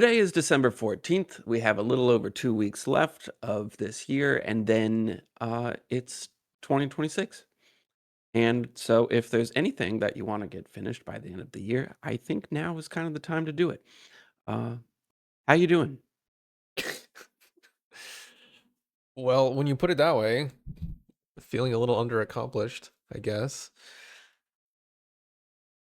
Today is December 14th. We have a little over 2 weeks left of this year, and then it's 2026. And so, if there's anything that you want to get finished by the end of the year, I think now is kind of the time to do it. Uh, how you doing? Well, when you put it that way, feeling a little underaccomplished, I guess.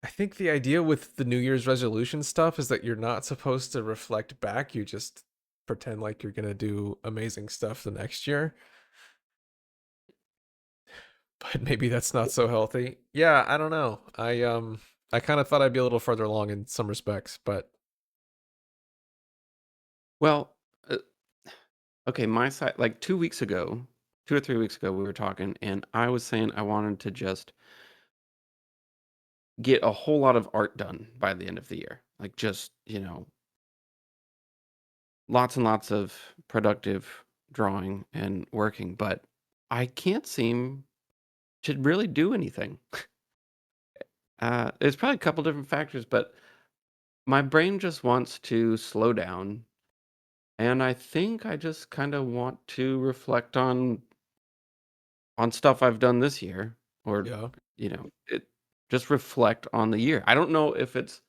I think the idea with the New Year's resolution stuff is that you're not supposed to reflect back. You just pretend like you're going to do amazing stuff the next year. But maybe that's not so healthy. Yeah, I don't know. I kind of thought I'd be a little further along in some respects, but Well, uh, okay, my side, like 2 weeks ago, 2 or 3 weeks ago, we were talking, and I was saying I wanted to just get a whole lot of art done by the end of the year. Like, just, lots and lots of productive drawing and working, but I can't seem to really do anything. There's probably a couple different factors, but my brain just wants to slow down, and I think I just kind of want to reflect on stuff I've done this year, or yeah. it just reflect on the year. I don't know if it's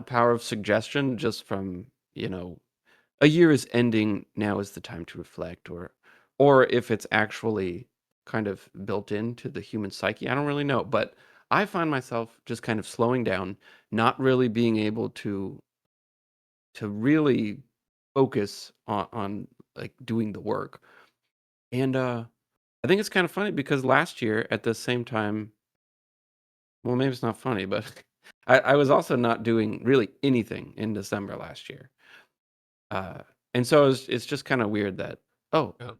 power of suggestion, just from a year is ending, now is the time to reflect, or if it's actually kind of built into the human psyche. I don't really know, but I find myself just kind of slowing down, not really being able to really focus on like doing the work. And I think it's kind of funny because last year at the same time, well, maybe it's not funny, but I was also not doing really anything in December last year. Uh, and so it's just kind of weird that, oh, Yeah.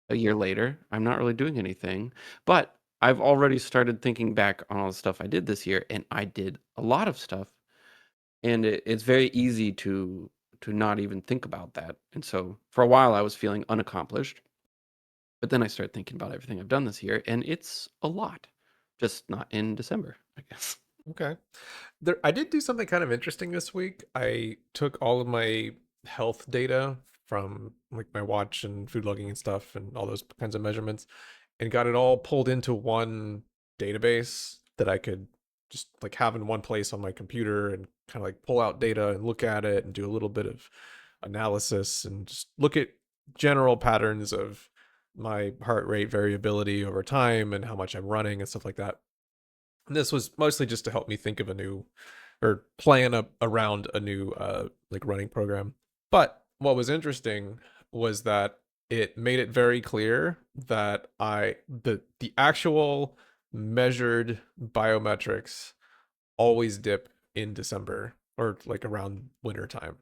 a year later, I'm not really doing anything, but I've already started thinking back on all the stuff I did this year, and I did a lot of stuff, and it's very easy to not even think about that. And so for a while, I was feeling unaccomplished, but then I started thinking about everything I've done this year, and it's a lot, just not in December, I guess. Okay. I did do something kind of interesting this week. I took all of my health data from like my watch and food logging and stuff and all those kinds of measurements and got it all pulled into one database that I could just like have in one place on my computer and kind of like pull out data and look at it and do a little bit of analysis and just look at general patterns of my heart rate variability over time and how much I'm running and stuff like that. And this was mostly just to help me think of a new or plan around a new like running program. But what was interesting was that it made it very clear that the actual measured biometrics always dip in December or like around winter time.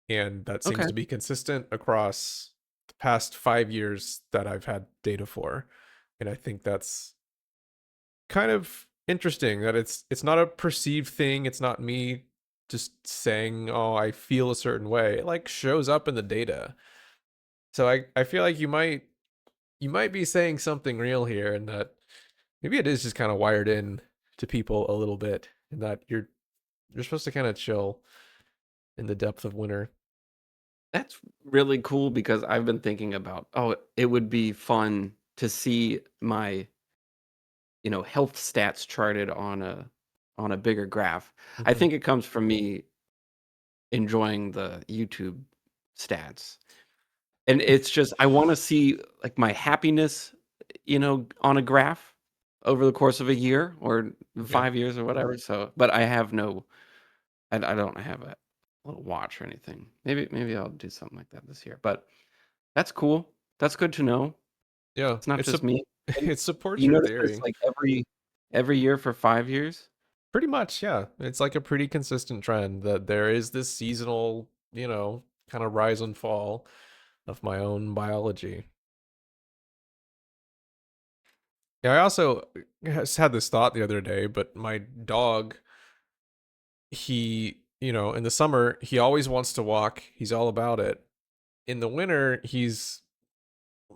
And that seems Okay. to be consistent across the past 5 years that I've had data for. And I think that's kind of interesting that it's not a perceived thing. It's not me just saying, "Oh, I feel a certain way." It like shows up in the data. So I feel like you might be saying something real here, and that maybe it is just kind of wired in to people a little bit, and that you're supposed to kind of chill in the depth of winter. That's really cool because I've been thinking about, oh, it would be fun to see my health stats charted on a bigger graph. I Hmm. think it comes from me enjoying the YouTube stats. And it's just I wanna see, like, my happiness, on a graph over the course of a year or Yeah. 5 years or whatever. So but I have no I don't have a little watch or anything. Maybe I'll do something like that this year, but that's cool. That's good to know. Yeah. It's not just me. And It supports you your notice this, theory. like, every year for 5 years? Pretty much, yeah. It's like a pretty consistent trend that there is this seasonal, kind of rise and fall of my own biology. Yeah, I also has had this thought the other day, but my dog, in the summer, he always wants to walk. He's all about it. In the winter, he's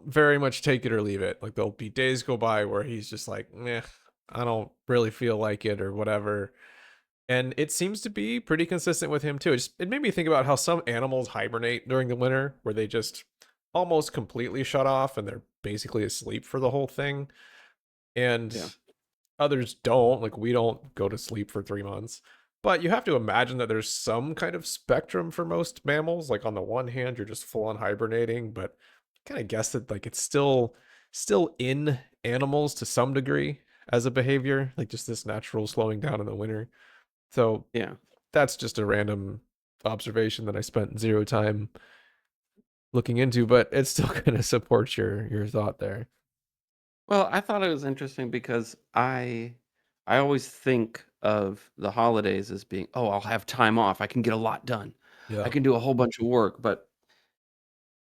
very much take it or leave it. Like there'll be days go by where he's just like, "Meh, I don't really feel like it or whatever." And it seems to be pretty consistent with him too. It made me think about how some animals hibernate during the winter, where they just almost completely shut off and they're basically asleep for the whole thing. And Yeah. others don't. Like we don't go to sleep for 3 months. But you have to imagine that there's some kind of spectrum for most mammals. Like on the one hand, you're just full on hibernating, but kind of guess that like it's still in animals to some degree as a behavior, like just this natural slowing down in the winter. So Yeah. that's just a random observation that I spent zero time looking into, but it still kind of supports your thought there. Well, I thought it was interesting because I always think of the holidays as being, "Oh, I'll have time off. I can get a lot done. I Yeah. can do a whole bunch of work." But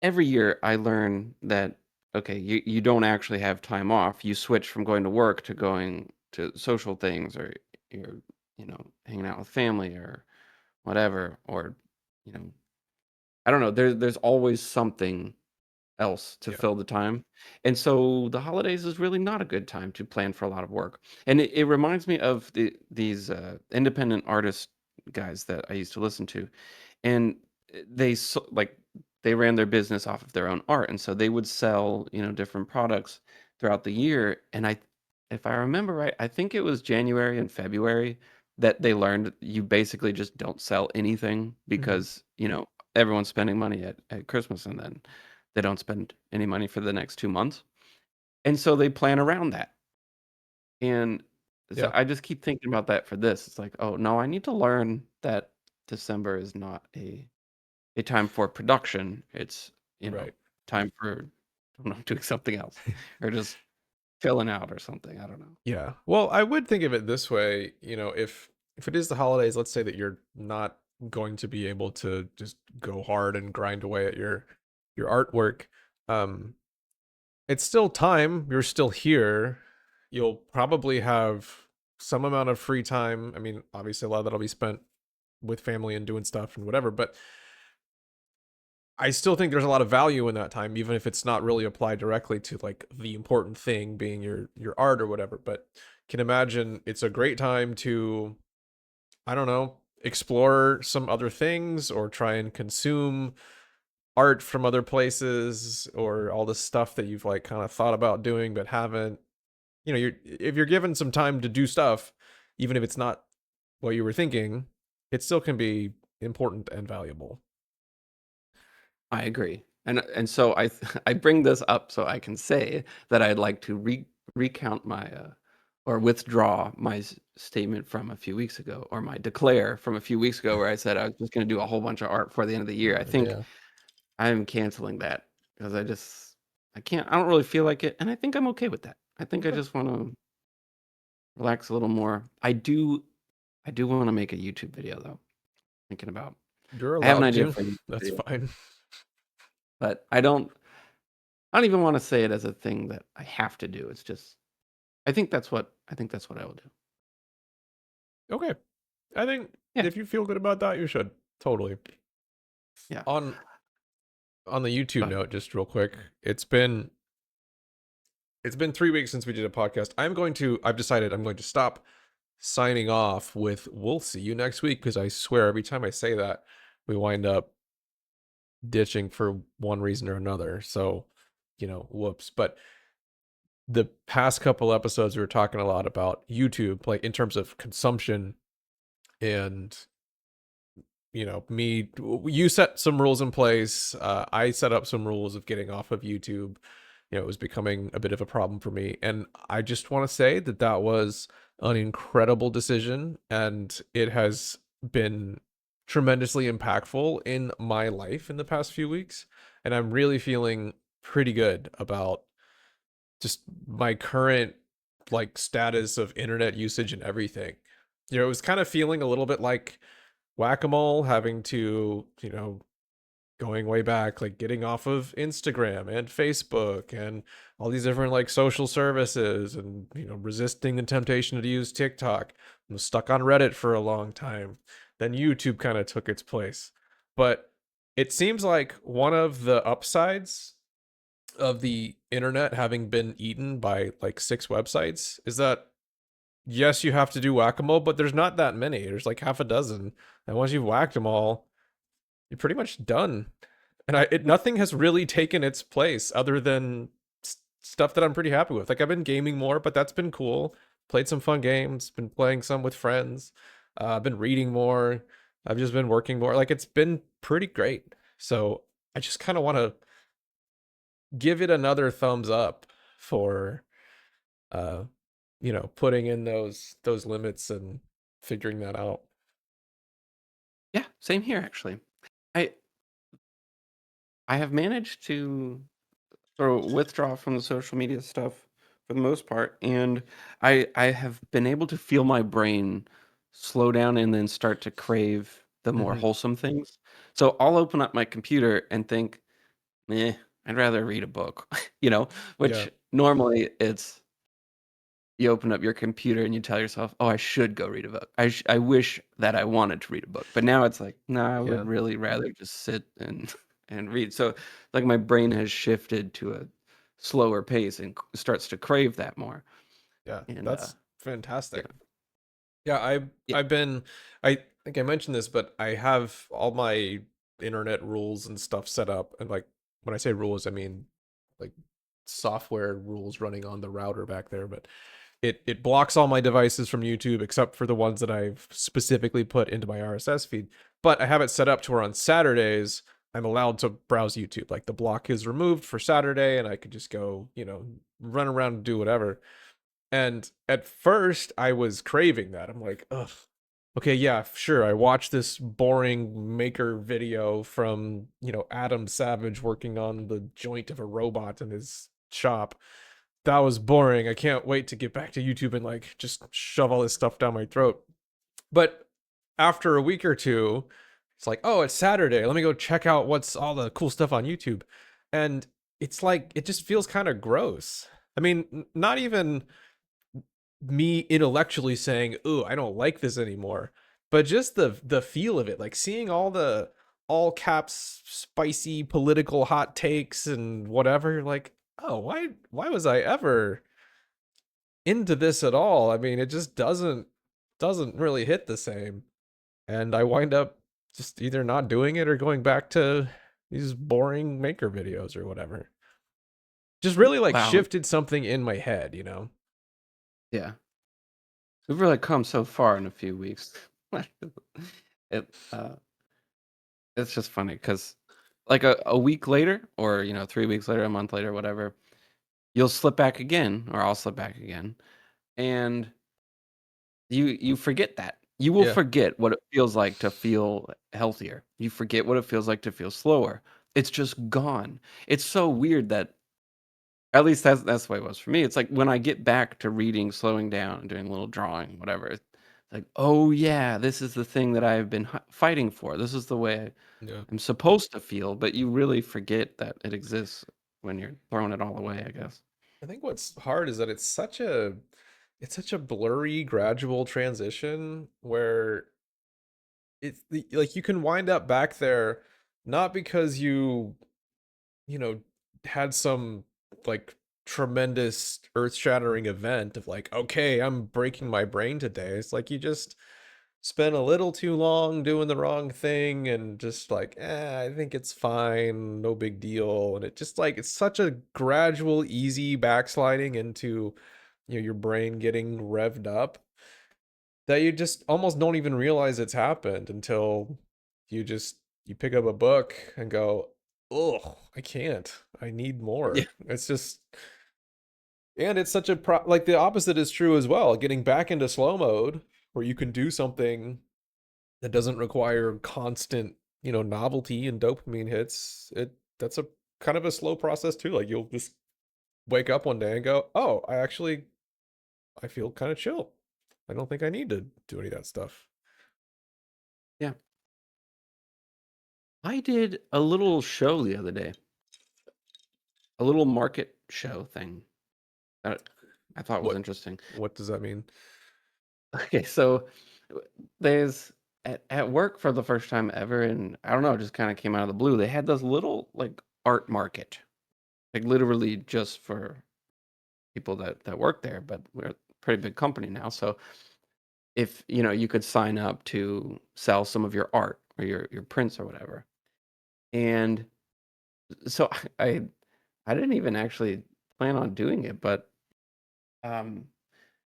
every year I learn that, okay, you don't actually have time off. You switch from going to work to going to social things, or you're, hanging out with family or whatever, or, you know, I don't know. There's always something else to Yeah. fill the time. And so the holidays is really not a good time to plan for a lot of work. And it reminds me of these independent artist guys that I used to listen to. And like they ran their business off of their own art. And so they would sell, different products throughout the year. And if I remember right, I think it was January and February that they learned you basically just don't sell anything Hmm. because, everyone's spending money at Christmas, and then they don't spend any money for the next 2 months, and so they plan around that, and so Yeah. I just keep thinking about that for this. It's like, "Oh, no, I need to learn that December is not a time for production. It's, Right. time for, I don't know, doing something else or just chilling out or something." I don't know. Yeah. Well, I would think of it this way, if it is the holidays, let's say that you're not going to be able to just go hard and grind away at your artwork. Um it's still time, you're still here. You'll probably have some amount of free time. I mean, obviously a lot of that'll be spent with family and doing stuff and whatever, but I still think there's a lot of value in that time, even if it's not really applied directly to like the important thing being your art or whatever. But can imagine it's a great time to, I don't know, explore some other things or try and consume art from other places or all this stuff that you've like kind of thought about doing but haven't. You're if you're given some time to do stuff, even if it's not what you were thinking, it still can be important and valuable. I agree, and so I bring this up so I can say that I'd like to recount my, or withdraw my statement from a few weeks ago, or my declare from a few weeks ago, where I said I was just going to do a whole bunch of art before the end of the year. I think Yeah. I'm canceling that because I can't. I don't really feel like it, and I think I'm okay with that. I think I Okay. just want to relax a little more. I do want to make a YouTube video though. Thinking about. You're I have an allowed idea to. for a YouTube That's video, fine. but I don't even wanna say it as a thing that I have to do. It's just I think that's what I will do. Okay. I think Yeah, if you feel good about that, you should. Totally. yeah. On on the YouTube But note, just real quick, it's been 3 weeks since we did a podcast. I've decided I'm going to stop signing off with we'll see you next week because I swear every time I say that, we wind up ditching for one reason or another. So, whoops. But the past couple episodes we were talking a lot about YouTube, like in terms of consumption and me you set some rules in place, I set up some rules of getting off of YouTube. It was becoming a bit of a problem for me, and I just want to say that that was an incredible decision, and it has been tremendously impactful in my life in the past few weeks, and I'm really feeling pretty good about just my current like status of internet usage and everything. It was kind of feeling a little bit like whack-a-mole, having to, going way back, like getting off of Instagram and Facebook and all these different like social services and, resisting the temptation to use TikTok. I was stuck on Reddit for a long time. Then YouTube kind of took its place. But it seems like one of the upsides of the internet having been eaten by like six websites is that yes, you have to do whack-a-mole, but there's not that many. There's like half a dozen. And once you've whacked them all, you're pretty much done. And nothing has really taken its place other than stuff that I'm pretty happy with. Like I've been gaming more, but that's been cool. Played some fun games, been playing some with friends. I've been reading more. I've just been working more. Like it's been pretty great. So I just kind of want to give it another thumbs up for uh putting in those limits and figuring that out. Yeah, same here actually. I I have managed to sort of withdraw from the social media stuff for the most part, and I have been able to feel my brain slow down and then start to crave the more Hmm. wholesome things. So I'll open up my computer and think, "Eh, I'd rather read a book," you know, Yeah. which normally it's you open up your computer and you tell yourself, "Oh, I should go read a book. I wish that I wanted to read a book." But now it's like, "No, I would Yeah. really rather just sit and and read." So, like my brain has shifted to a slower pace and starts to crave that more. Yeah. And That's yeah, fantastic. Yeah, yeah, I've been I think I mentioned this, but I have all my internet rules and stuff set up. And like when I say rules, I mean like software rules running on the router back there, but it blocks all my devices from YouTube except for the ones that I've specifically put into my RSS feed. But I have it set up to where on Saturdays I'm allowed to browse YouTube. Like the block is removed for Saturday and I could just go, run around and do whatever. And at first, I was craving that. I'm like, ugh. Okay, yeah, sure. I watched this boring maker video from, Adam Savage working on the joint of a robot in his shop. That was boring. I can't wait to get back to YouTube and like just shove all this stuff down my throat. But after a week or two, it's like, oh, it's Saturday. Let me go check out what's all the cool stuff on YouTube. And it's like, it just feels kind of gross. I mean, not even me intellectually saying, "Ooh, I don't like this anymore," but just the feel of it, like seeing all the all caps spicy political hot takes and whatever. You're like, "Oh, why was I ever into this at all?" I mean, it just doesn't really hit the same, and I wind up just either not doing it or going back to these boring maker videos or whatever. Just really like wow, shifted something in my head. yeah. We've really come so far in a few weeks. It it's just funny because like a week later, or 3 weeks later, a month later, whatever, you'll slip back again, or I'll slip back again, and you forget that. You will Yeah. forget what it feels like to feel healthier. You forget what it feels like to feel slower. It's just gone. It's so weird that at least that's the way it was for me. It's like when I get back to reading, slowing down, and doing a little drawing, whatever. It's like, oh yeah, this is the thing that I've been fighting for. This is the way Yeah. I'm supposed to feel. But you really forget that it exists when you're throwing it all away, I guess. I think what's hard is that it's such a blurry gradual transition where like you can wind up back there not because you had some like tremendous earth-shattering event of like, okay, I'm breaking my brain today. It's like you just spent a little too long doing the wrong thing and just like, I think it's fine, no big deal. And it just like it's such a gradual, easy backsliding into your brain getting revved up that you just almost don't even realize it's happened until you pick up a book and go, oh, I can't. I need Yeah. more. It's just and it's such a like the opposite is true as well. Getting back into slow mode where you can do something that doesn't require constant, novelty and dopamine hits. That's a kind of a slow process too. Like you'll just wake up one day and go, "Oh, I feel kind of chill. I don't think I need to do any of that stuff." Yeah. I did a little show the other day, a little market show thing that I thought was What interesting. what does that mean? Okay, so there's at work for the first time ever, and I don't know, it just kind of came out of the blue. They had this little like art market, like literally just for people that work there, but we're pretty big company now. So if you could sign up to sell some of your art or your prints or whatever. And so I I didn't even actually plan on doing it, but um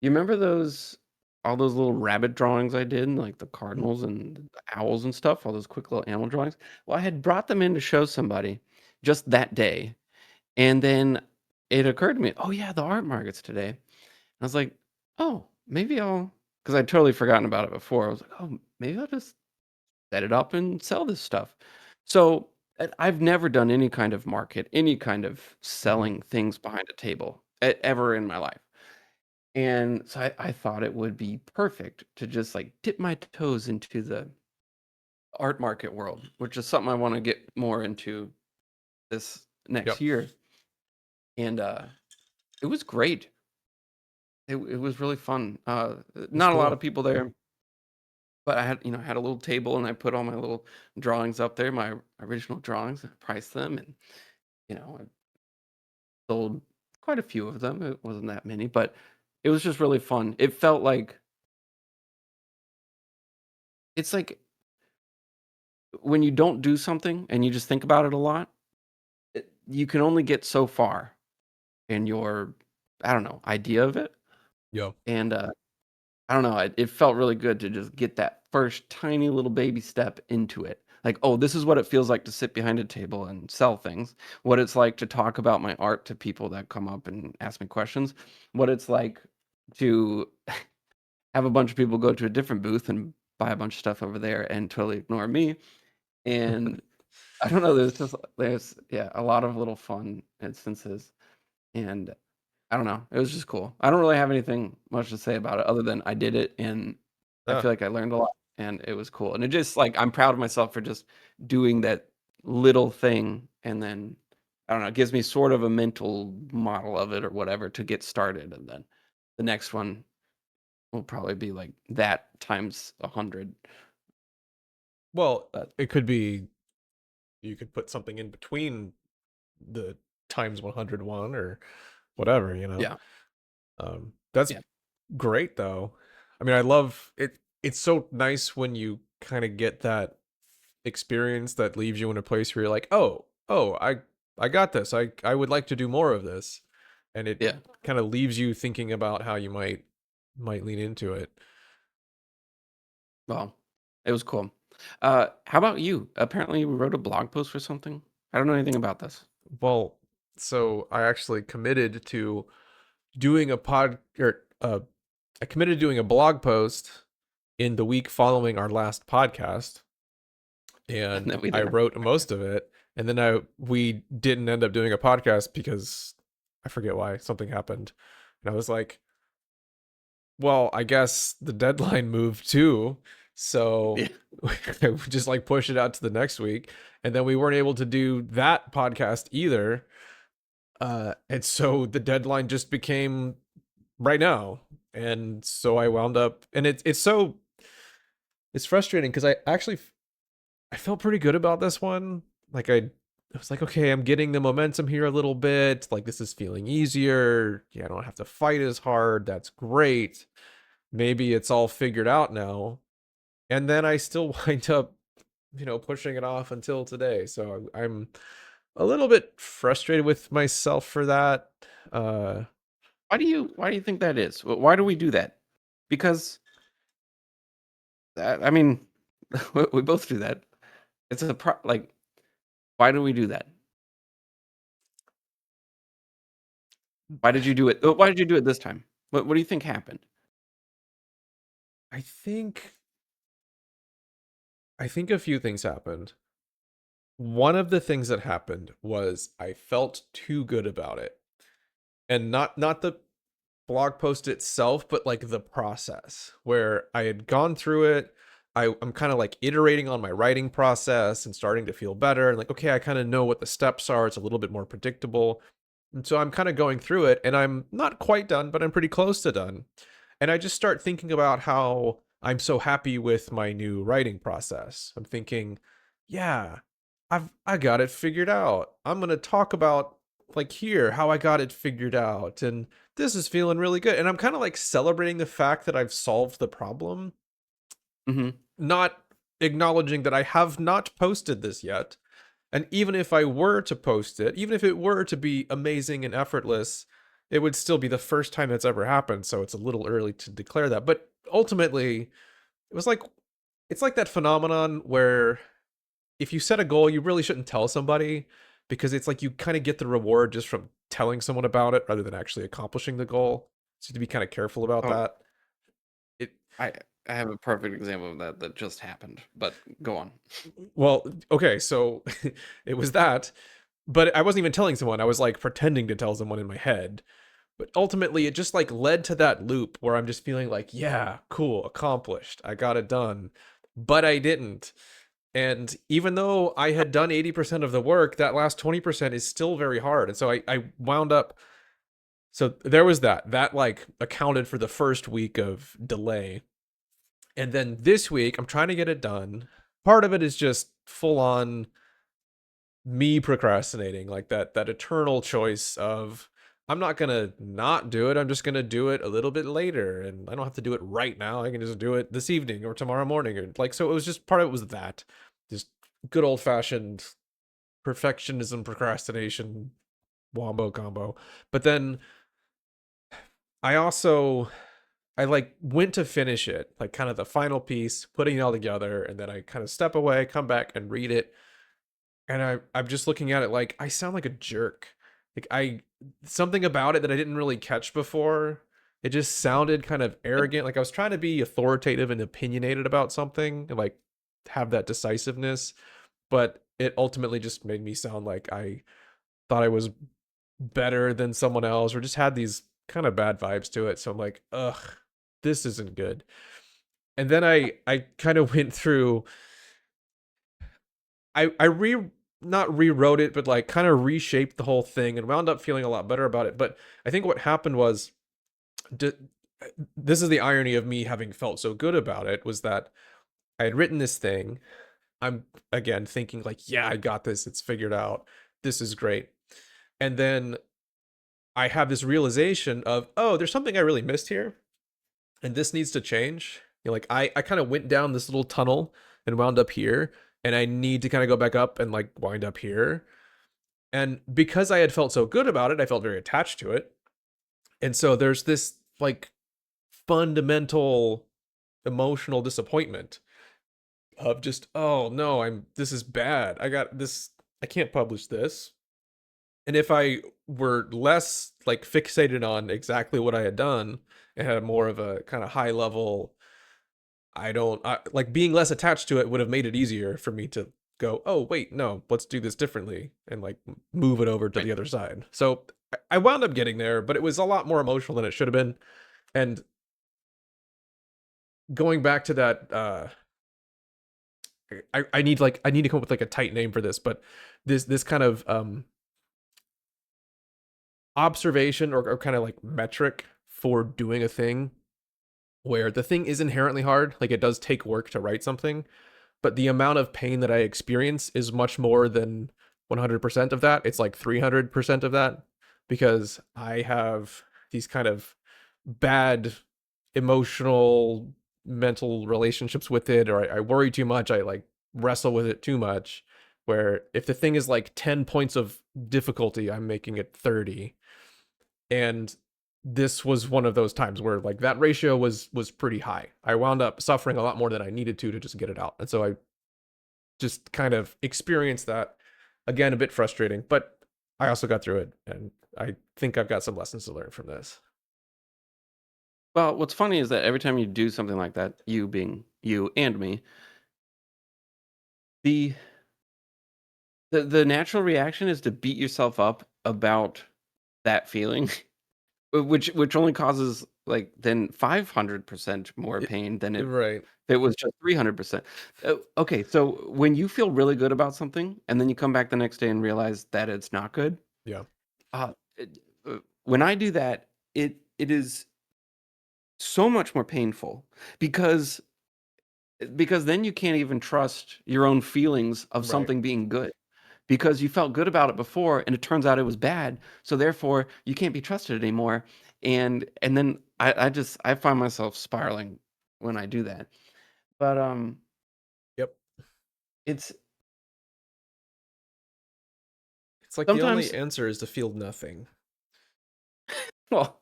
you remember those all those little rabbit drawings I did, like the Mm. cardinals and the owls and stuff, all those quick little animal drawings? Well, I had brought them in to show somebody just that day, and then it occurred to me, "Oh, yeah, the art market's today." I was like, "Oh, maybe I'll," because 'cause I'd totally forgotten about it before. I was like, "Oh, maybe I'll just set it up and sell this stuff." So, I've never done any kind of market, any kind of Mhm. selling things behind a table ever in my life. And so I thought it would be perfect to just like dip my toes into the art market world, which is something I want to get more into this next Yep. year. And it was great. It was really fun. That's Not a lot cool. of people there, but I had a little table and I put all my little drawings up there, my original drawings, and I priced them, and I sold quite a few of them. It wasn't that many, but it was just really fun. It felt like it's like when you don't do something and you just think about it a lot, you can only get so far in your, I don't know, idea of it. Yep. And I don't know, it felt really good to just get that first tiny little baby step into it. Like, oh, this is what it feels like to sit behind a table and sell things. What it's like to talk about my art to people that come up and ask me questions. What it's like to have a bunch of people go to a different booth and buy a bunch of stuff over there and totally ignore me. And I don't know, there's yeah, a lot of little fun instances, and I don't know, it was just cool. I don't really have anything much to say about it other than I did it, and I Yeah. feel like I learned a lot, and it was cool, and it just like, I'm proud of myself for just doing that little thing, and then, I don't know, it gives me sort of a mental model of it or whatever to get started, and then the next one will probably be like that times 100, Well, but it could be you could put something in between the times 101 or whatever, you know. yeah, That's yeah, great though. I mean, I love it. It's so nice when you kind of get that experience that leaves you in a place where you're like, oh, I got this. I would like to do more of this. And it yeah. kind of leaves you thinking about how you might lean into it. Well, it was cool. How about you? Apparently, you wrote a blog post for something. I don't know anything about this. Well, so I actually committed to doing a pod or I committed to doing a blog post in the week following our last podcast, And and then we I didn't. wrote most of it, and then we didn't end up doing a podcast because I forget why something happened, and I was like, well, I guess the deadline moved too, so Yeah. I would just like push it out to the next week, and then we weren't able to do that podcast either, and so the deadline just became right now, and so I wound up, and it's frustrating because I felt pretty good about this one. Like I was like, okay, I'm getting the momentum here a little bit. Like this is feeling easier. Yeah, I don't have to fight as hard. That's great. Maybe it's all figured out now. And then I still wind up, pushing it off until today. So I'm a little bit frustrated with myself for that. Uh Why do you think that is? Why do we do that? Because I mean, we both do that. It's like, why do we do that? Why did you do it? Why did you do it this time? What do you think happened? I think I think a few things happened. One of the things that happened was I felt too good about it. And not the blog post itself, but like the process where I had gone through it. I'm kind of like iterating on my writing process and starting to feel better. And like, okay, I kind of know what the steps are. It's a little bit more predictable. And so I'm kind of going through it and I'm not quite done, but I'm pretty close to done. And I just start thinking about how I'm so happy with my new writing process. I'm thinking, yeah, I got it figured out. I'm going to talk about like here how I got it figured out, and this is feeling really good. And I'm kind of like celebrating the fact that I've solved the problem, Hmm. not acknowledging that I have not posted this yet. And even if I were to post it, even if it were to be amazing and effortless, it would still be the first time that's ever happened. So it's a little early to declare that. But ultimately, it was like, it's like that phenomenon where if you set a goal, you really shouldn't tell somebody, because it's like you kind of get the reward just from telling someone about it rather than actually accomplishing the goal. So you have to be kind of careful about Oh, that. It I I have a perfect example of that just happened. But go on. well, okay, so it was that, but I wasn't even telling someone. I was like pretending to tell someone in my head. But ultimately, it just like led to that loop where I'm just feeling like, yeah, cool, accomplished. I got it done. But I didn't. And even though I had done 80% of the work, that last 20% is still very hard. And so I wound up. So there was that. That like accounted for the first week of delay. And then this week, I'm trying to get it done. Part of it is just full on me procrastinating, like that eternal choice of I'm not gonna not do it. I'm just gonna do it a little bit later, and I don't have to do it right now. I can just do it this evening or tomorrow morning, or like so. It was just part of it was that, just good old fashioned perfectionism, procrastination, wombo combo. But then I also I like went to finish it, like kind of the final piece, putting it all together, and then I kind of step away, come back and read it, and I'm just looking at it like I sound like a jerk. Like I something about it that I didn't really catch before. It just sounded kind of arrogant. Like I was trying to be authoritative and opinionated about something and like have that decisiveness, but it ultimately just made me sound like I thought I was better than someone else or just had these kind of bad vibes to it. So I'm like, ugh, this isn't good. And then I kind of went through I not rewrote it, but like kind of reshaped the whole thing and wound up feeling a lot better about it. But I think what happened was, d- this is the irony of me having felt so good about it, was that I had written this thing. I'm again thinking like, yeah, I got this. It's figured out. This is great. And then I have this realization of, oh, there's something I really missed here, and this needs to change. You know, like I kind of went down this little tunnel and wound up here, and I need to kind of go back up and like wind up here. And because I had felt so good about it, I felt very attached to it. And so there's this like fundamental emotional disappointment of just, oh no, this is bad. I got this, I can't publish this. And if I were less like fixated on exactly what I had done and had more of a kind of high level, like being less attached to it would have made it easier for me to go, oh, wait, no, let's do this differently and like move it over to Right. the other side. So I wound up getting there, but it was a lot more emotional than it should have been. And going back to that, I need to come up with like a tight name for this, but this kind of observation or kind of like metric for doing a thing where the thing is inherently hard, like it does take work to write something, but the amount of pain that I experience is much more than 100% of that. It's like 300% of that, because I have these kind of bad emotional, mental relationships with it, or I worry too much. I like wrestle with it too much. Where if the thing is like 10 points of difficulty, I'm making it 30. And this was one of those times where like that ratio was pretty high. I wound up suffering a lot more than I needed to just get it out. And so I just kind of experienced that, again, a bit frustrating, but I also got through it, and I think I've got some lessons to learn from this. Well, what's funny is that every time you do something like that, you being you and me, the the natural reaction is to beat yourself up about that feeling, which only causes like then 500% more It, pain than right. if it was just 300%. Okay, so when you feel really good about something and then you come back the next day and realize that it's not good, Yeah. when I do that, it is so much more painful because then you can't even trust your own feelings of Right. something being good. because you felt good about it before and it turns out it was bad. So therefore you can't be trusted anymore. And then I find myself spiraling when I do that. But Yep. it's It's like the only sometimes answer is to feel nothing. well,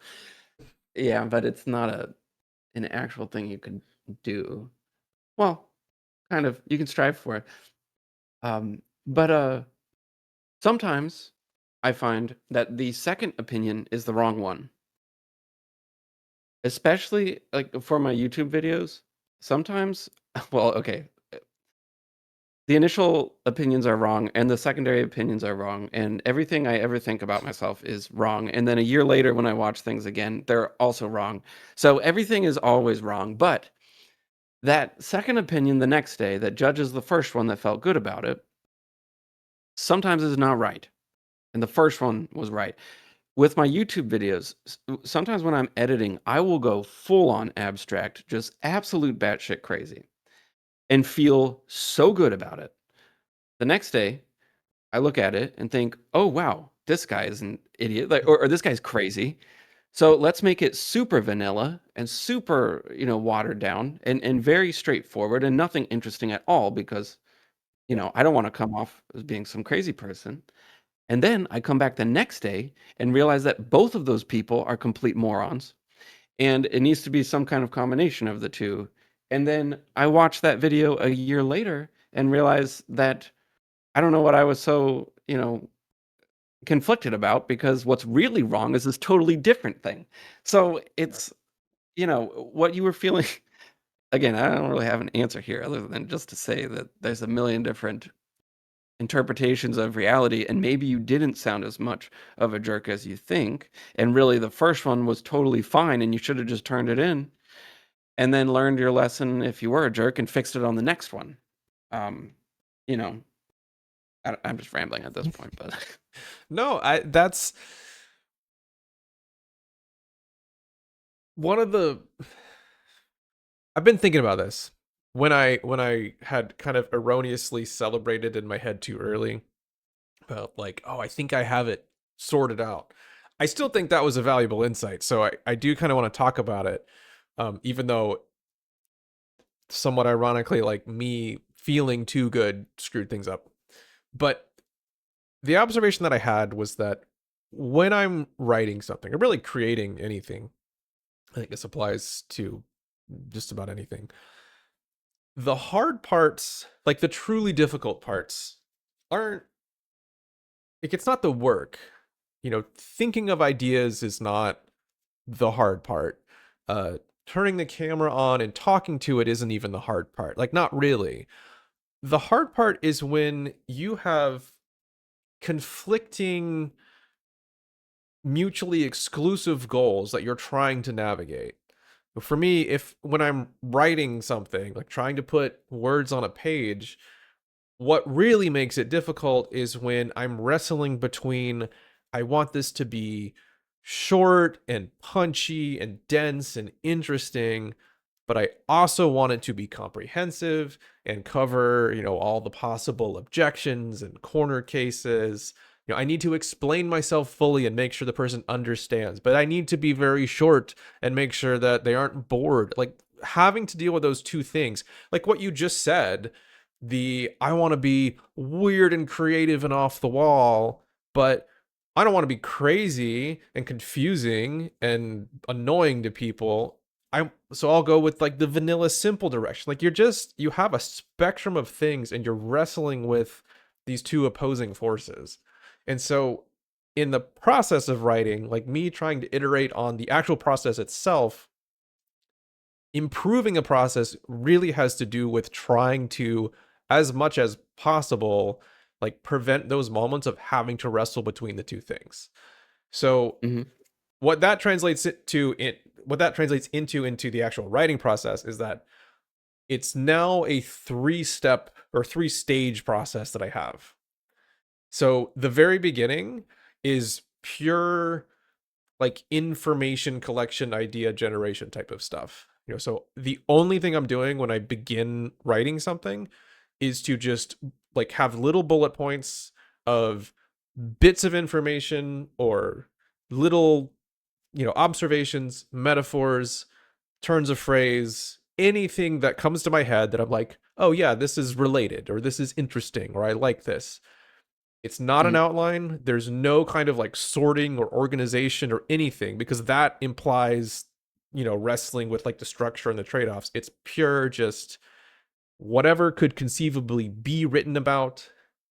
yeah, but it's not an actual thing you can do. Well, kind of you can strive for it. But sometimes I find that the second opinion is the wrong one. Especially, like, for my YouTube videos, sometimes well, okay, the initial opinions are wrong, and the secondary opinions are wrong, and everything I ever think about myself is wrong, and then a year later when I watch things again, they're also wrong. So everything is always wrong, but that second opinion the next day that judges the first one that felt good about it, sometimes is not right, and the first one was right. With my YouTube videos, sometimes when I'm editing, I will go full on abstract, just absolute batshit crazy, and feel so good about it. The next day, I look at it and think, "Oh wow, this guy is an idiot, like, or this guy's crazy. So let's make it super vanilla and super, watered down and very straightforward and nothing interesting at all because Yeah. I don't want to come off as being some crazy person." And then I come back the next day and realize that both of those people are complete morons, and it needs to be some kind of combination of the two. And then I watch that video a year later and realize that I don't know what I was so, conflicted about because what's really wrong is this totally different thing. So it's, what you were feeling. Again, I don't really have an answer here other than just to say that there's a million different interpretations of reality, and maybe you didn't sound as much of a jerk as you think, and really the first one was totally fine and you should have just turned it in and then learned your lesson if you were a jerk and fixed it on the next one. um you know I'm just rambling at this point, but No, that's one of the I've been thinking about this when I had kind of erroneously celebrated in my head too early about like, oh, I think I have it sorted out. I still think that was a valuable insight, so I do kind of want to talk about it, even though somewhat ironically, like me feeling too good screwed things up. But the observation that I had was that when I'm writing something or really creating anything, I think this applies to just about anything. The hard parts, like the truly difficult parts, aren't like it's not the work. Thinking of ideas is not the hard part. Uh Turning the camera on and talking to it isn't even the hard part. Like not really. The hard part is when you have conflicting mutually exclusive goals that you're trying to navigate. For me, if when I'm writing something, like trying to put words on a page, what really makes it difficult is when I'm wrestling between I want this to be short and punchy and dense and interesting, but I also want it to be comprehensive and cover, all the possible objections and corner cases. I need to explain myself fully and make sure the person understands, but I need to be very short and make sure that they aren't bored. Like having to deal with those two things, like what you just said, I want to be weird and creative and off the wall, but I don't want to be crazy and confusing and annoying to people. I'll go with like the vanilla simple direction. Like you have a spectrum of things and you're wrestling with these two opposing forces. And so in the process of writing, like me trying to iterate on the actual process itself, improving a process really has to do with trying to, as much as possible, like prevent those moments of having to wrestle between the two things. So Mhm. what that translates into the actual writing process is that it's now a 3-step or 3-stage process that I have. So the very beginning is pure like information collection, idea generation type of stuff. So the only thing I'm doing when I begin writing something is to just like have little bullet points of bits of information or little, observations, metaphors, turns of phrase, anything that comes to my head that I'm like, oh yeah, this is related, or this is interesting, or I like this. It's not an Mm, outline. There's no kind of like sorting or organization or anything, because that implies, wrestling with like the structure and the trade offs. It's pure just whatever could conceivably be written about,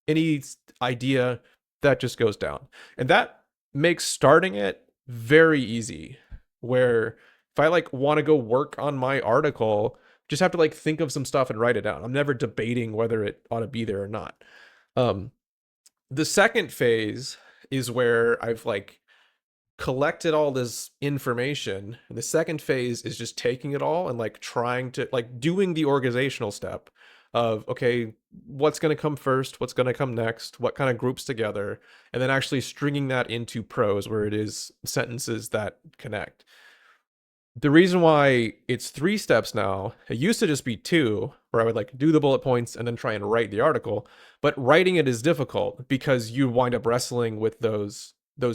any idea that just goes down. And that makes starting it very easy. Where if I like want to go work on my article, just have to like think of some stuff and write it down. I'm never debating whether it ought to be there or not. Um, the second phase is where I've like collected all this information. And the second phase is just taking it all and like trying to like doing the organizational step of, okay, what's going to come first, what's going to come next, what kind of groups together, and then actually stringing that into prose where it is sentences that connect. The reason why it's 3 steps now, it used to just be 2, where I would like do the bullet points and then try and write the article. But writing it is difficult because you wind up wrestling with those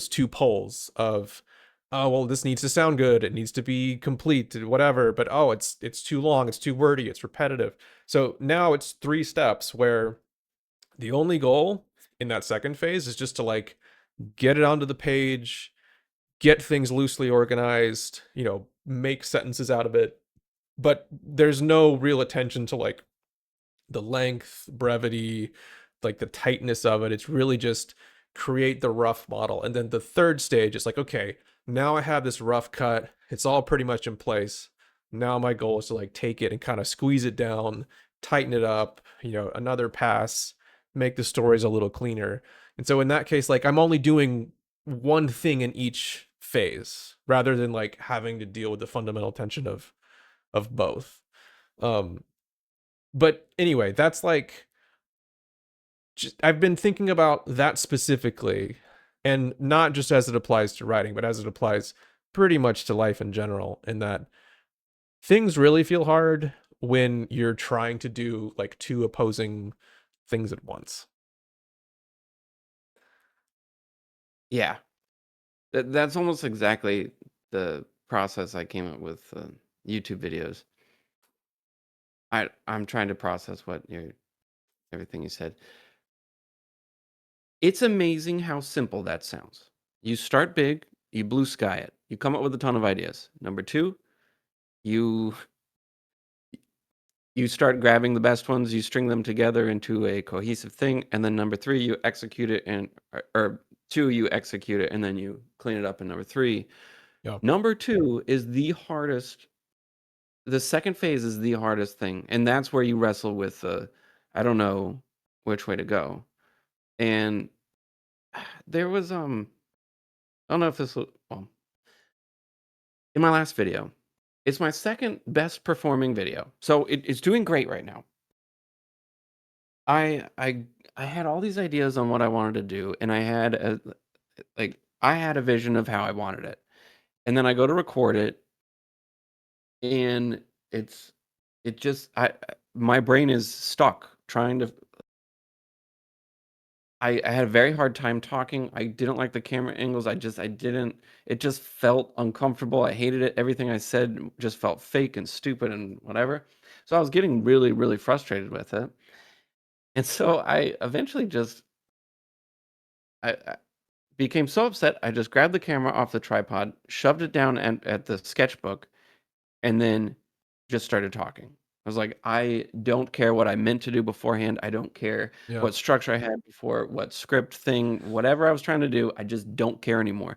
2 poles of, oh well, this needs to sound good, it needs to be complete, whatever. But oh, it's too long, it's too wordy, it's repetitive. So now it's 3 steps where the only goal in that second phase is just to like get it onto the page, get things loosely organized, make sentences out of it. But there's no real attention to like the length, brevity, like the tightness of it. It's really just create the rough model. And then the third stage is like, okay, now I have this rough cut. It's all pretty much in place. Now my goal is to like take it and kind of squeeze it down, tighten it up, another pass, make the stories a little cleaner. And so in that case, like I'm only doing one thing in each phase rather than like having to deal with the fundamental tension of both. Um, but anyway, that's like just, I've been thinking about that specifically, and not just as it applies to writing, but as it applies pretty much to life in general, in that things really feel hard when you're trying to do like 2 opposing things at once. yeah, that's almost exactly the process I came up with YouTube videos. I'm trying to process what you everything you said. It's amazing how simple that sounds. You start big, you blue sky it. You come up with a ton of ideas. Number 2, you you start grabbing the best ones, you string them together into a cohesive thing, and then number 3, you execute it, and or 2, you execute it, and then you clean it up in number 3. Yeah. Number 2 is the hardest. The second phase is the hardest thing, and that's where you wrestle with I don't know which way to go. And there was I don't know if this will, well, in my last video, it's my second best performing video. So it's doing great right now. I I I had all these ideas on what I wanted to do, and I had a vision of how I wanted it. And then I go to record it, and it's it just my brain is stuck trying to. I had a very hard time talking. I didn't like the camera angles. I didn't. It just felt uncomfortable. I hated it. Everything I said just felt fake and stupid and whatever. So I was getting really, really frustrated with it. And so I eventually just I became so upset. I just grabbed the camera off the tripod, shoved it down at the sketchbook, and then just started talking. I was like, I don't care what I meant to do beforehand. I don't care Yeah. what structure I had before, what script thing, whatever I was trying to do. I just don't care anymore.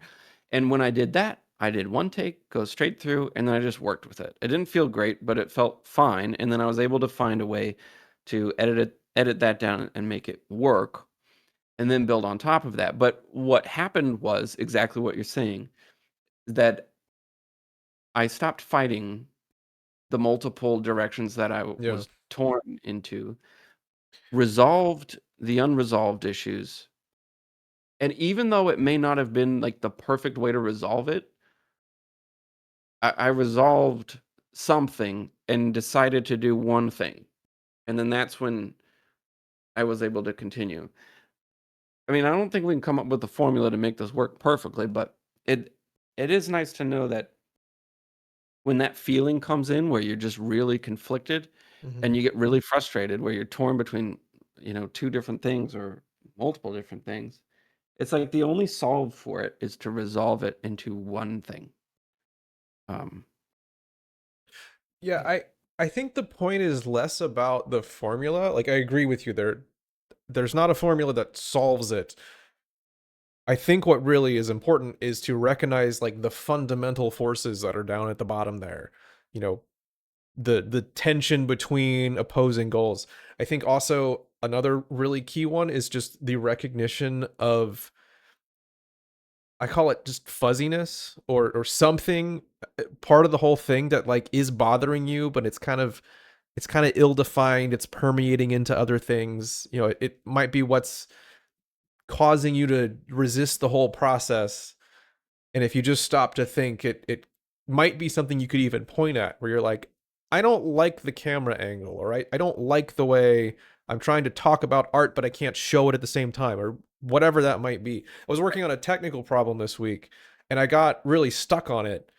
And when I did that, I did one take, go straight through, and then I just worked with it. It didn't feel great, but it felt fine. And then I was able to find a way to edit that down and make it work, and then build on top of that. But what happened was exactly what you're saying, that I stopped fighting the multiple directions that I Yeah. was torn into, resolved the unresolved issues, and even though it may not have been, like, the perfect way to resolve it, I resolved something and decided to do one thing, and then that's when I was able to continue. I mean, I don't think we can come up with a formula to make this work perfectly, but it it is nice to know that when that feeling comes in where you're just really conflicted Hmm. and you get really frustrated where you're torn between, two different things or multiple different things, it's like the only solve for it is to resolve it into one thing. Um, Yeah, I think the point is less about the formula. Like I agree with you there's not a formula that solves it. I think what really is important is to recognize like the fundamental forces that are down at the bottom there. You know, the tension between opposing goals. I think also another really key one is just the recognition of, I call it just fuzziness or something, part of the whole thing that like is bothering you, but it's kind of ill defined, it's permeating into other things. It might be what's causing you to resist the whole process. And if you just stop to think, it might be something you could even point at where you're like, I don't like the camera angle, all right? I don't like the way I'm trying to talk about art, but I can't show it at the same time, or whatever that might be. I was working on a technical problem this week and I got really stuck on it.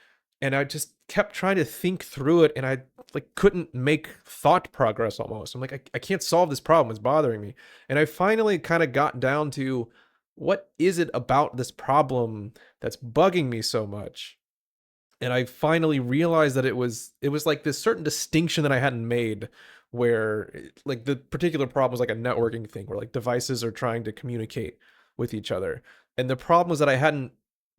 And I just kept trying to think through it and I like couldn't make thought progress almost. I'm like, I can't solve this problem. It's bothering me. And I finally kind of got down to what is it about this problem that's bugging me so much. And I finally realized that it was like this certain distinction that I hadn't made where like the particular problem was like a networking thing where like devices are trying to communicate with each other. And the problem was that I hadn't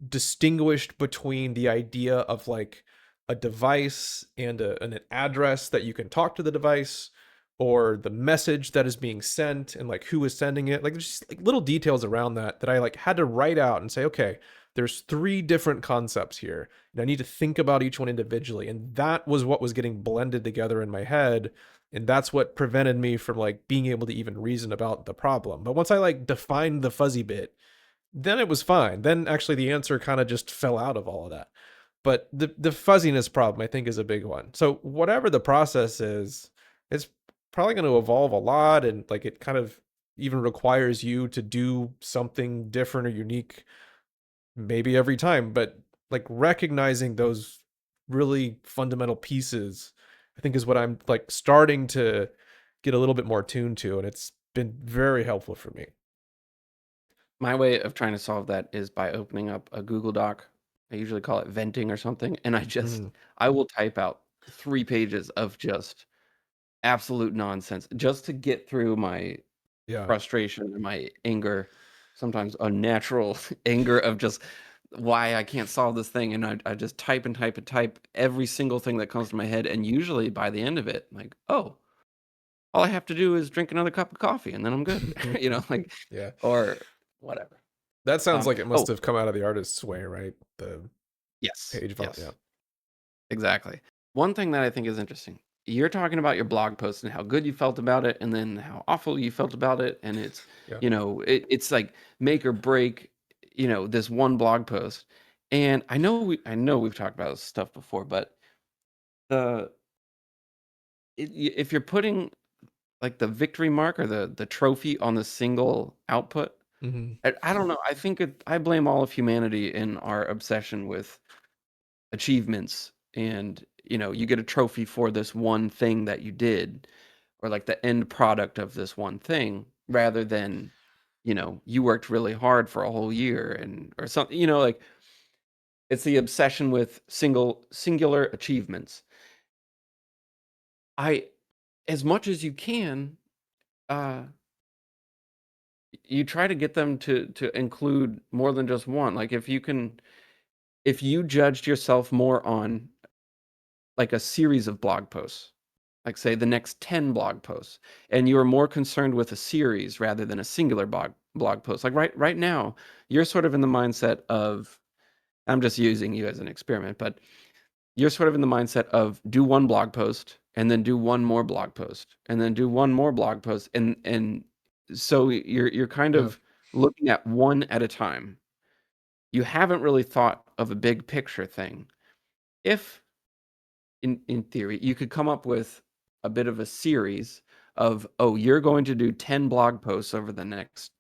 distinguished between the idea of like a device and an address that you can talk to the device, or the message that is being sent and like who is sending it. Like there's just like little details around that I like had to write out and say, okay, there's three different concepts here and I need to think about each one individually. And that was what was getting blended together in my head. And that's what prevented me from like being able to even reason about the problem. But once I like defined the fuzzy bit, then it was fine. Then actually the answer kind of just fell out of all of that. But the fuzziness problem I think is a big one. So whatever the process is, it's probably going to evolve a lot, and like it kind of even requires you to do something different or unique maybe every time, but like recognizing those really fundamental pieces I think is what I'm like starting to get a little bit more tuned to, and it's been very helpful for me. my way of trying to solve that is by opening up a Google Doc. I usually call it venting or something, and Mm, I will type out 3 pages of just absolute nonsense just to get through my yeah. frustration and my anger, sometimes unnatural anger of just why I can't solve this thing, and I just type and type and type every single thing that comes to my head, and usually by the end of it, like, "Oh, all I have to do is drink another cup of coffee, and then I'm good." Like, Yeah. or whatever. That sounds like it must Oh, have come out of the artist's way, right? The yes, page font, yeah. yes, exactly. One thing that I think is interesting, you're talking about your blog post and how good you felt about it, and then how awful you felt about it, and Yeah. it's like make or break, this one blog post. And I know we've talked about this stuff before, but the if you're putting like the victory mark or the trophy on the single output, Mhm. I don't know. I think I blame all of humanity in our obsession with achievements, and you get a trophy for this one thing that you did, or like the end product of this one thing, rather than you worked really hard for a whole year, and or something, like it's the obsession with singular achievements. I As much as you can, uh you try to get them to include more than just one. Like if you judged yourself more on like a series of blog posts, like say the next 10 blog posts, and you are more concerned with a series rather than a singular blog post. Like right now, you're sort of in the mindset of, I'm just using you as an experiment, but you're sort of in the mindset of do one blog post and then do one more blog post and then do one more blog post, and so you're kind Yeah. of looking at one at a time. You haven't really thought of a big picture thing. If in theory, you could come up with a bit of a series of, oh, you're going to do 10 blog posts over the next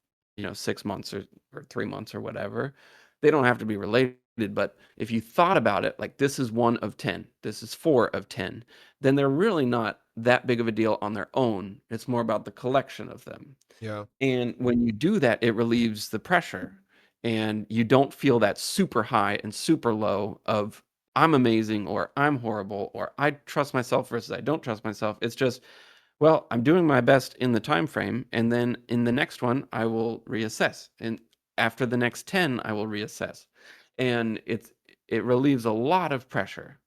6 months or 3 months or whatever. They don't have to be related, but if you thought about it, like this is 1 of 10, this is 4 of 10, then they're really not that big of a deal on their own. It's more about the collection of them. Yeah. And when you do that, it relieves the pressure and you don't feel that super high and super low of I'm amazing or I'm horrible or I trust myself versus I don't trust myself. It's just, well, I'm doing my best in the time frame, and then in the next one I will reassess. And after the next 10, I will reassess. And it relieves a lot of pressure.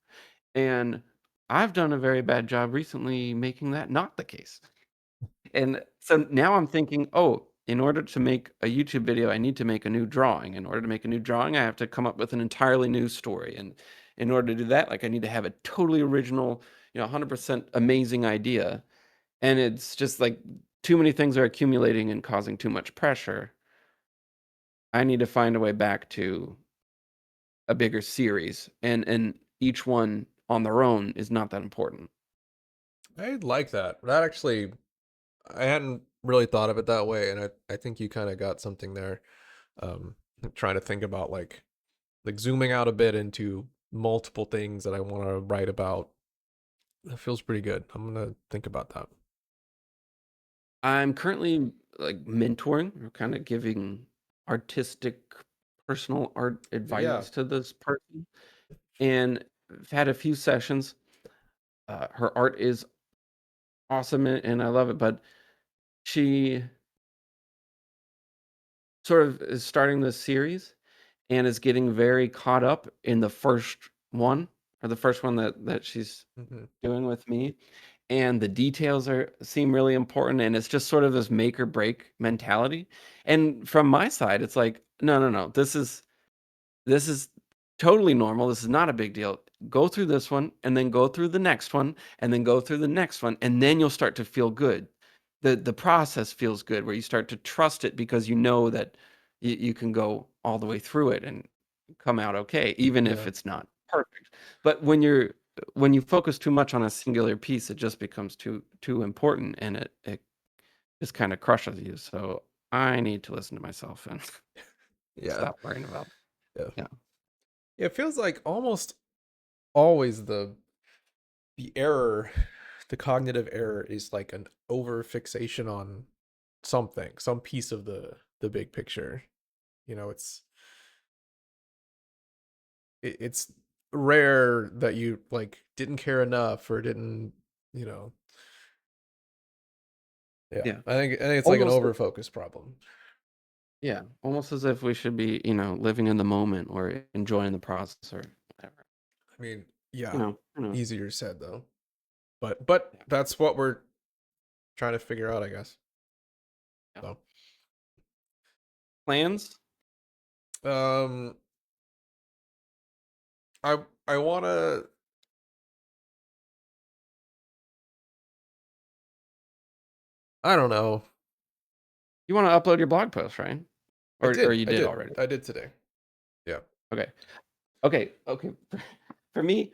And I've done a very bad job recently making that not the case. And so now I'm thinking, oh, in order to make a YouTube video, I need to make a new drawing. In order to make a new drawing, I have to come up with an entirely new story. And in order to do that, like I need to have a totally original, 100% amazing idea. And it's just like too many things are accumulating and causing too much pressure. I need to find a way back to a bigger series. And each one on their own is not that important. I like that. That actually, I hadn't really thought of it that way, and I think you kind of got something there. Um, trying to think about like zooming out a bit into multiple things that I want to write about. That feels pretty good. I'm gonna think about that. I'm currently like mentoring or kind of giving artistic personal art Yeah. advice to this person. And I've had a few sessions. Her art is awesome and I love it, but she sort of is starting this series and is getting very caught up in the first one or the first one that she's Hmm. doing with me. And the details seem really important, and it's just sort of this make or break mentality. And from my side, it's like, no, no, no, this is totally normal. This is not a big deal. Go through this one and then go through the next one and then go through the next one and then you'll start to feel good. The process feels good where you start to trust it because you know that you can go all the way through it and come out okay, even if Yeah. it's not perfect. But when you focus too much on a singular piece, it just becomes too important and it just kind of crushes you. So I need to listen to myself and Yeah. stop worrying about Yeah. yeah. It feels like almost always the error, the cognitive error is like an over fixation on something, some piece of the big picture. You know, it's rare that you like didn't care enough or didn't, you know. Yeah. Yeah. I think it's like an Almost over focus problem. yeah, almost as if we should be, living in the moment or enjoying the process or whatever. I mean, You yeah, know, you know. easier said though. But Yeah. that's what we're trying to figure out, I guess. Yeah. So, Plans? um I want to I don't know. You want to upload your blog post, right? Or you I did did. already. I did today. Yeah. Okay. Okay. Okay. For me,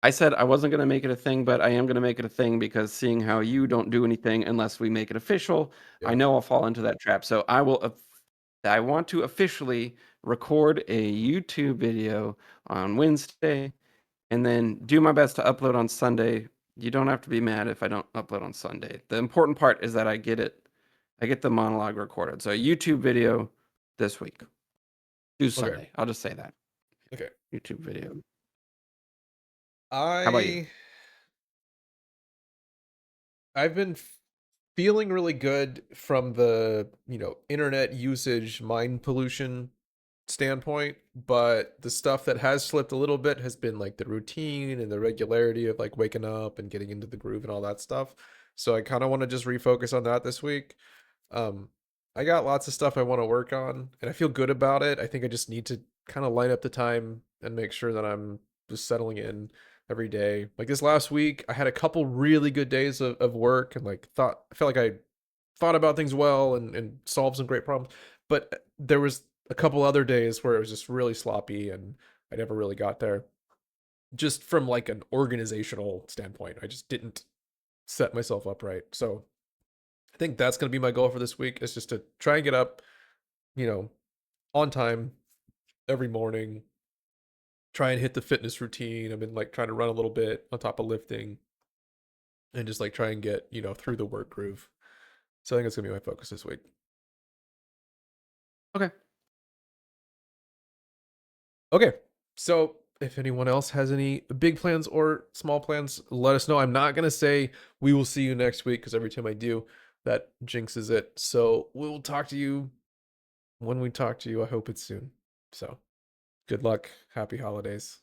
I said I wasn't going to make it a thing, but I am going to make it a thing because seeing how you don't do anything unless we make it official, I Yeah. know I'll fall into that trap. So I want to officially record a YouTube video on Wednesday and then do my best to upload on Sunday. You don't have to be mad if I don't upload on Sunday. The important part is that I get the monologue recorded. So a YouTube video this week. Do Okay. Sunday. I'll just say that. Okay. YouTube video. How about you? I I've been feeling really good from the, internet usage, mind pollution standpoint, but the stuff that has slipped a little bit has been like the routine and the regularity of like waking up and getting into the groove and all that stuff. So I kind of want to just refocus on that this week. Um, I got lots of stuff I want to work on, and I feel good about it. I think I just need to kind of line up the time and make sure that I'm just settling in every day. Like this last week, I had a couple really good days of work and like I felt like I thought about things well and solved some great problems. But there was a couple other days where it was just really sloppy and I never really got there. Just from like an organizational standpoint, I just didn't set myself up right. So I think that's going to be my goal for this week is just to try and get up, you know, on time every morning. Try and hit the fitness routine. I've been like trying to run a little bit on top of lifting and just like try and get, through the work groove. So I think that's gonna be my focus this week. Okay. Okay. So if anyone else has any big plans or small plans, let us know. I'm not gonna say we will see you next week because every time I do, that jinxes it. So we'll talk to you when we talk to you. I hope it's soon. So good luck. Happy holidays.